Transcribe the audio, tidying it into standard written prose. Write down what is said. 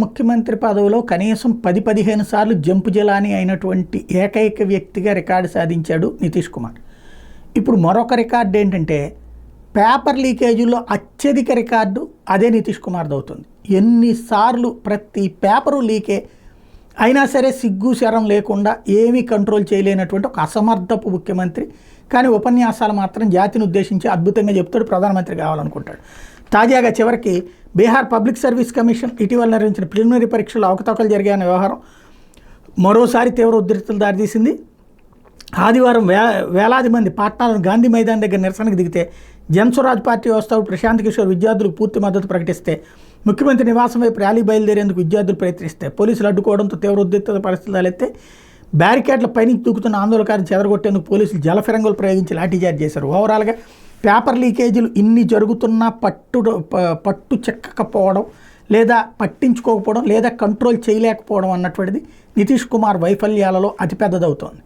ముఖ్యమంత్రి పదవిలో కనీసం 10-15 సార్లు జంపు జిలానీ అయినటువంటి ఏకైక వ్యక్తిగా రికార్డు సాధించాడు నితీష్ కుమార్. ఇప్పుడు మరొక రికార్డు ఏంటంటే పేపర్ లీకేజీల్లో అత్యధిక రికార్డు అదే నితీష్ కుమార్ది అవుతుంది. ఎన్నిసార్లు ప్రతి పేపరు లీకే అయినా సరే సిగ్గు శరం లేకుండా ఏమీ కంట్రోల్ చేయలేనటువంటి ఒక అసమర్థపు ముఖ్యమంత్రి. కానీ ఉపన్యాసాలు మాత్రం జాతిని ఉద్దేశించి అద్భుతంగా చెప్తాడు, ప్రధానమంత్రి కావాలనుకుంటాడు. తాజాగా చివరికి బీహార్ పబ్లిక్ సర్వీస్ కమిషన్ ఇటీవల నిర్వహించిన ప్రిలిమినరీ పరీక్షలు అవకతవకలు జరిగాయన్న వ్యవహారం మరోసారి తీవ్ర ఉద్రిక్తతలు దారితీసింది. ఆదివారం వేలాది మంది పాట్నాలోని గాంధీ మైదాన్ దగ్గర నిరసనకు దిగితే జన్స్వరాజ్ పార్టీ వ్యవస్థాపకుడు ప్రశాంత్ కిషోర్ విద్యార్థులకు పూర్తి మద్దతు ప్రకటిస్తే ముఖ్యమంత్రి నివాసం వైపు ర్యాలీ బయలుదేరేందుకు విద్యార్థులు ప్రయత్నిస్తే పోలీసులు అడ్డుకోవడంతో తీవ్ర ఉద్రిక్తత పరిస్థితులు తలెత్తే బ్యారికేడ్ల పైకి దూకుతున్న ఆందోళనకారులు చెదరగొట్టేందుకు పోలీసులు జలఫిరంగులు ప్రయోగించి లాఠీచార్జ్ చేశారు. ఓవరాల్గా పేపర్ లీకేజీలు ఇన్ని జరుగుతున్నా పట్టు చెక్కకపోవడం లేదా పట్టించుకోకపోవడం లేదా కంట్రోల్ చేయలేకపోవడం అన్నటువంటిది నితీష్ కుమార్ వైఫల్యాలలో అతిపెద్దదవుతోంది.